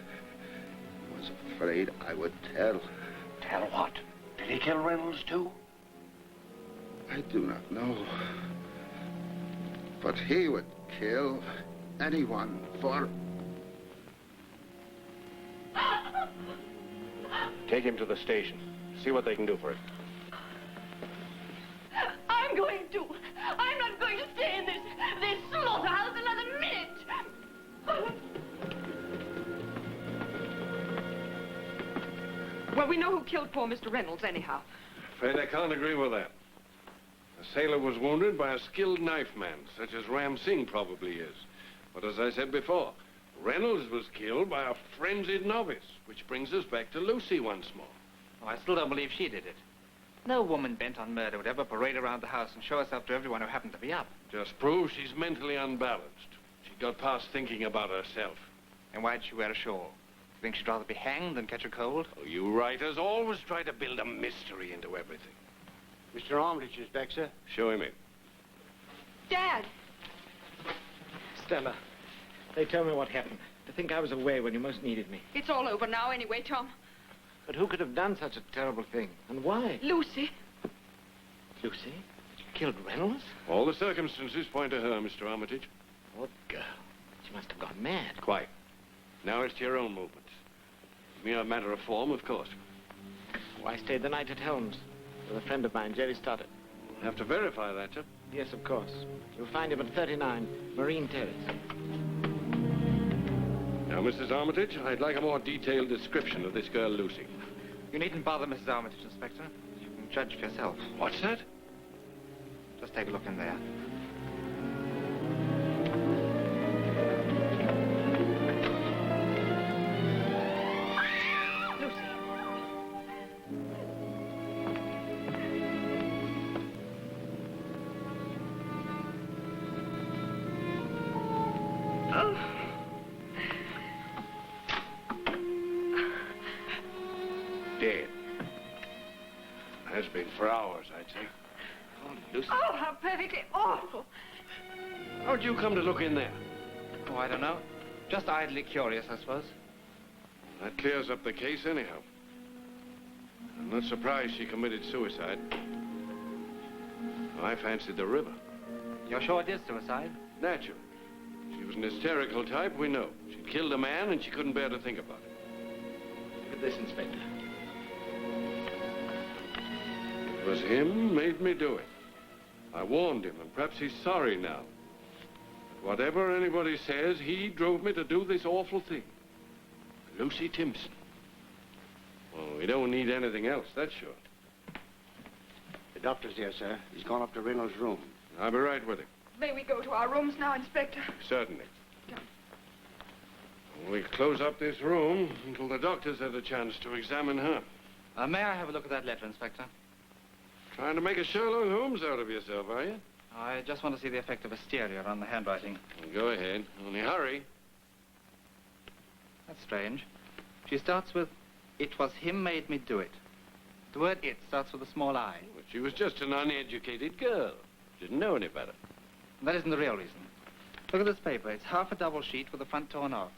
I was afraid I would tell. Tell what? Did he kill Reynolds too? I do not know. But he would kill anyone for... Take him to the station. See what they can do for it. I'm going to. I'm not going to stay in this slaughterhouse another minute. Well, we know who killed poor Mr. Reynolds, anyhow. Afraid I can't agree with that. The sailor was wounded by a skilled knife man, such as Ram Singh probably is. But as I said before, Reynolds was killed by a frenzied novice, which brings us back to Lucy once more. Oh, I still don't believe she did it. No woman bent on murder would ever parade around the house and show herself to everyone who happened to be up. Just proves she's mentally unbalanced. She got past thinking about herself. And why'd she wear a shawl? Think she'd rather be hanged than catch a cold? Oh, you writers always try to build a mystery into everything. Mr. Armitage is back, sir. Show him in. Dad! Stella, they told me what happened. To think I was away when you most needed me. It's all over now anyway, Tom. But who could have done such a terrible thing? And why? Lucy. Lucy? Killed Reynolds? All the circumstances point to her, Mr. Armitage. Poor girl. She must have gone mad. Quite. Now it's to your own movements. Mere matter of form, of course. Oh, I stayed the night at Helms with a friend of mine, Jerry Stoddard. Have to verify that, sir. Yes, of course. You'll find him at 39 Marine Terrace. Now, Mrs. Armitage, I'd like a more detailed description of this girl, Lucy. You needn't bother Mrs. Armitage, Inspector. You can judge for yourself. What's that? Just take a look in there. Dead. Has been for hours, I'd say. Oh, Lucy. Oh, how perfectly awful. How'd you come to look in there? Oh, I don't know. Just idly curious, I suppose. That clears up the case anyhow. I'm not surprised she committed suicide. I fancied the river. You're sure it is suicide? Naturally. She was an hysterical type, we know. She'd killed a man and she couldn't bear to think about it. Look at this, Inspector. It was him made me do it. I warned him, and perhaps he's sorry now. Whatever anybody says, he drove me to do this awful thing. Lucy Timpson. Well, we don't need anything else, that's sure. The doctor's here, sir. He's gone up to Reynolds' room. I'll be right with him. May we go to our rooms now, Inspector? Certainly. We close up this room until the doctor's had a chance to examine her. May I have a look at that letter, Inspector? Trying to make a Sherlock Holmes out of yourself, are you? I just want to see the effect of hysteria on the handwriting. Well, go ahead. Only hurry. That's strange. She starts with, "It was him made me do it." The word "it" starts with a small I. Well, she was just an uneducated girl. Didn't know any better. That isn't the real reason. Look at this paper. It's half a double sheet with the front torn off.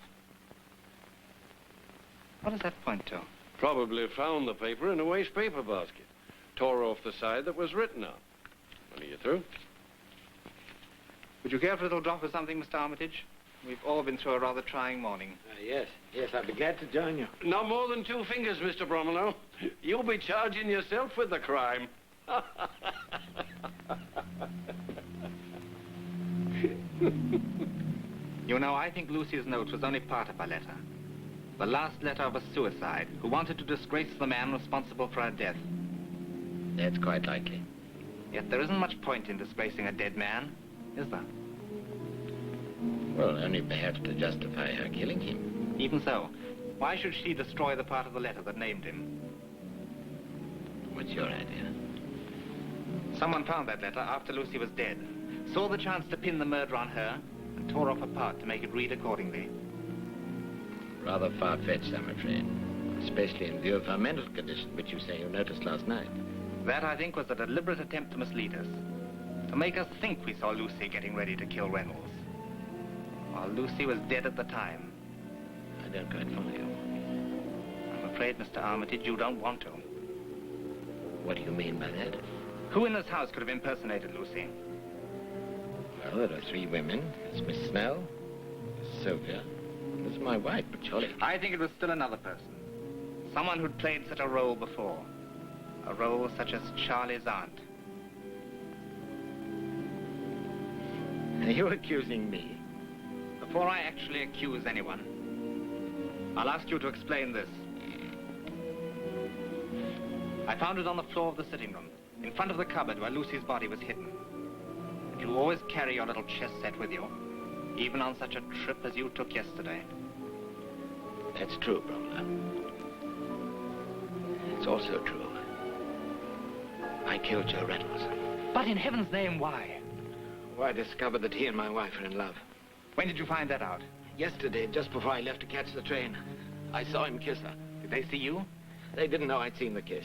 What does that point to? Probably found the paper in a waste paper basket. Tore off the side that was written on. When are you through? Would you care for a little drop of something, Mr. Armitage? We've all been through a rather trying morning. Yes, I'd be glad to join you. Not more than 2 fingers, Mr. Bromelo. You'll be charging yourself with the crime. You know, I think Lucy's note was only part of her letter. The last letter of a suicide who wanted to disgrace the man responsible for her death. That's quite likely. Yet there isn't much point in disgracing a dead man, is there? Well, only perhaps to justify her killing him. Even so, why should she destroy the part of the letter that named him? What's your idea? Someone found that letter after Lucy was dead, saw the chance to pin the murder on her, and tore off a part to make it read accordingly. Rather far-fetched, I'm afraid. Especially in view of her mental condition, which you say you noticed last night. That, I think, was a deliberate attempt to mislead us. To make us think we saw Lucy getting ready to kill Reynolds. While Lucy was dead at the time. I don't quite follow you. I'm afraid, Mr. Armitage, you don't want to. What do you mean by that? Who in this house could have impersonated Lucy? Well, there are 3 women. There's Miss Snell, Miss Sylvia, and there's my wife, but surely... I think it was still another person. Someone who'd played such a role before. A role such as Charlie's aunt. Are you accusing me? Before I actually accuse anyone, I'll ask you to explain this. I found it on the floor of the sitting room, in front of the cupboard where Lucy's body was hidden. And you always carry your little chess set with you, even on such a trip as you took yesterday. That's true, Bromler. It's also true. I killed Joe Reynolds. But in heaven's name, why? Well, I discovered that he and my wife are in love. When did you find that out? Yesterday, just before I left to catch the train. I saw him kiss her. Did they see you? They didn't know I'd seen the kiss.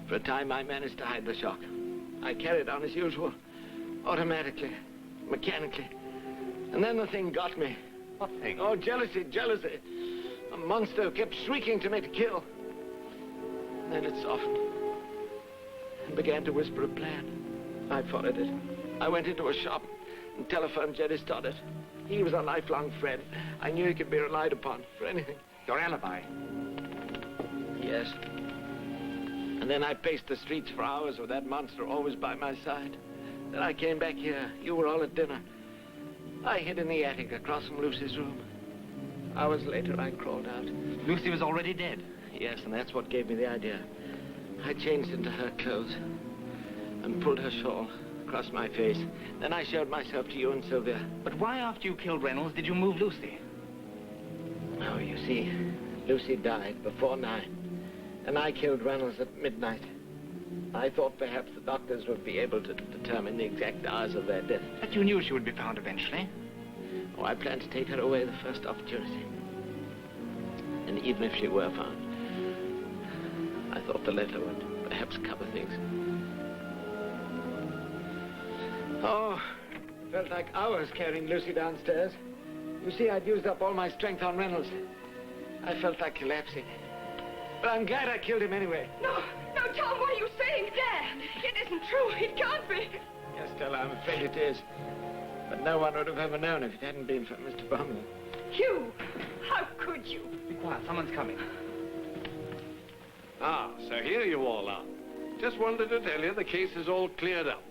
For a time, I managed to hide the shock. I carried on as usual, automatically, mechanically. And then the thing got me. What thing? Oh, jealousy, jealousy. A monster who kept shrieking to me to kill. And then it softened and began to whisper a plan. I followed it. I went into a shop and telephoned Jerry Stoddart. He was a lifelong friend. I knew he could be relied upon for anything. Your alibi? Yes. And then I paced the streets for hours with that monster always by my side. Then I came back here. You were all at dinner. I hid in the attic across from Lucy's room. Hours later, I crawled out. Lucy was already dead? Yes, and that's what gave me the idea. I changed into her clothes and pulled her shawl across my face. Then I showed myself to you and Sylvia. But why, after you killed Reynolds, did you move Lucy? Oh, you see, Lucy died before 9. And I killed Reynolds at midnight. I thought perhaps the doctors would be able to determine the exact hours of their death. But you knew she would be found eventually. Oh, I planned to take her away the first opportunity. And even if she were found, I thought the letter would perhaps cover things. Oh, it felt like hours carrying Lucy downstairs. You see, I'd used up all my strength on Reynolds. I felt like collapsing. But I'm glad I killed him anyway. No, Tom, what are you saying? Dad, it isn't true. It can't be. Yes, Stella, I'm afraid it is. But no one would have ever known if it hadn't been for Mr. Bromley. You? How could you? Be quiet, someone's coming. Ah, so here you all are. Just wanted to tell you the case is all cleared up.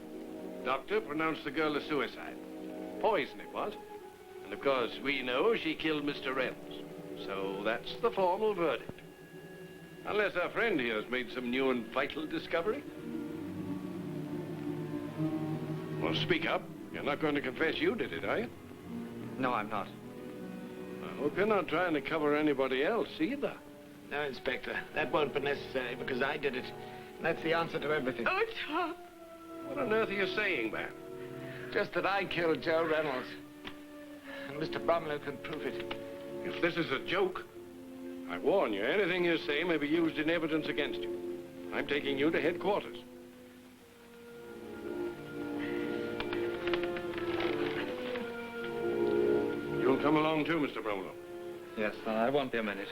Doctor pronounced the girl a suicide. Poison it was. And of course, we know she killed Mr. Reynolds. So that's the formal verdict. Unless our friend here has made some new and vital discovery. Well, speak up. You're not going to confess you did it, are you? No, I'm not. I hope you're not trying to cover anybody else either. No, Inspector. That won't be necessary because I did it. That's the answer to everything. Oh, Tom. What on earth are you saying, man? Just that I killed Joe Reynolds. And Mr. Bromlow can prove it. If this is a joke, I warn you, anything you say may be used in evidence against you. I'm taking you to headquarters. You'll come along too, Mr. Bromlow. Yes, I won't be a minute.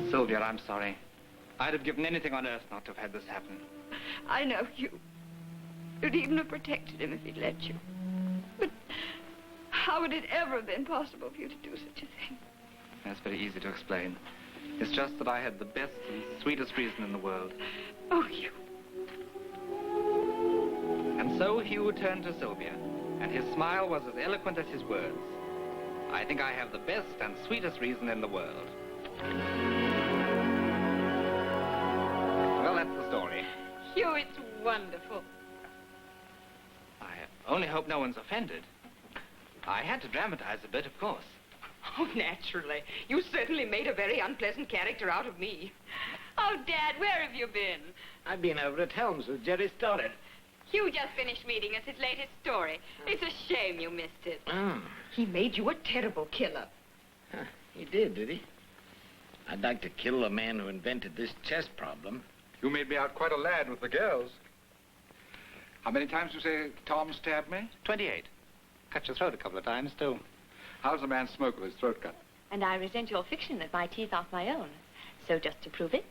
Sylvia, I'm sorry. I'd have given anything on earth not to have had this happen. I know you'd even have protected him if he'd let you. But how would it ever have been possible for you to do such a thing? That's very easy to explain. It's just that I had the best and sweetest reason in the world. Oh, Hugh. And so Hugh turned to Sylvia, and his smile was as eloquent as his words. I think I have the best and sweetest reason in the world. Well, that's the story. Hugh, it's wonderful. I only hope no one's offended. I had to dramatize a bit, of course. Oh, naturally. You certainly made a very unpleasant character out of me. Oh, Dad, where have you been? I've been over at Helms with Jerry Stoddard. Hugh just finished reading us his latest story. It's a shame you missed it. Oh. He made you a terrible killer. Huh, he did he? I'd like to kill the man who invented this chess problem. You made me out quite a lad with the girls. How many times did you say Tom stabbed me? 28. Cut your throat a couple of times, too. How's a man smoke with his throat cut? And I resent your fiction that my teeth aren't my own. So just to prove it.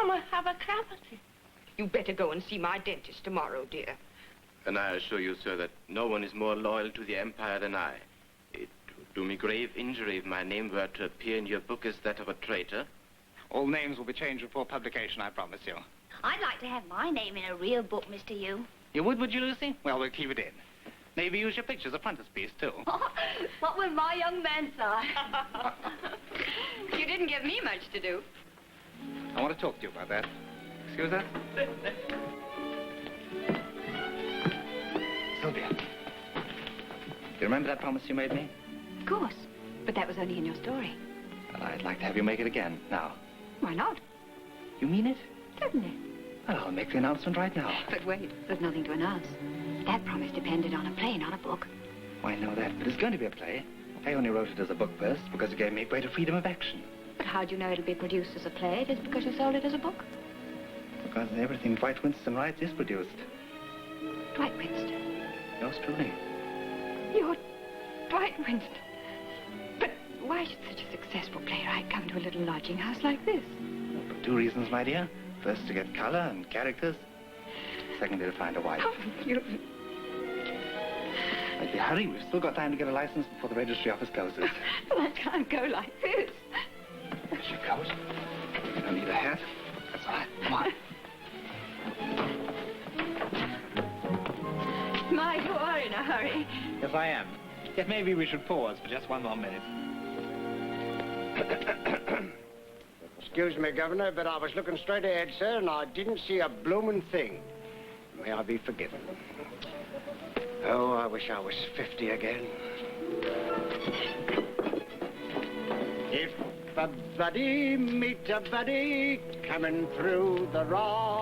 I have a cavity. You better go and see my dentist tomorrow, dear. And I assure you, sir, that no one is more loyal to the Empire than I. It would do me grave injury if my name were to appear in your book as that of a traitor. All names will be changed before publication, I promise you. I'd like to have my name in a real book, Mr. Yu. You would you, Lucy? Well, we'll keep it in. Maybe use your picture as a frontispiece, too. What will my young man say? You didn't give me much to do. I want to talk to you about that. Excuse us? Sylvia. Do you remember that promise you made me? Of course. But that was only in your story. Well, I'd like to have you make it again, now. Why not? You mean it? Certainly. Well, I'll make the announcement right now. But wait, there's nothing to announce. That promise depended on a play, not a book. Well, I know that, but it's going to be a play. I only wrote it as a book first because it gave me greater freedom of action. But how do you know it'll be produced as a play just because you sold it as a book? Because everything Dwight Winston writes is produced. Dwight Winston? Yours truly. You're Dwight Winston? But why should such a successful playwright come to a little lodging house like this? Well, for 2 reasons, my dear. First, to get color and characters. Secondly, to find a wife. Oh, you... But hurry, we've still got time to get a license before the registry office closes. Well, I can't go like this. There she goes. You don't need a hat. That's all right. Come on. My, you are in a hurry. Yes, I am. Yet maybe we should pause for just 1 more minute. Excuse me, Governor, but I was looking straight ahead, sir, and I didn't see a blooming thing. May I be forgiven. Oh, I wish I was 50 again. If a buddy meet a buddy coming through the road,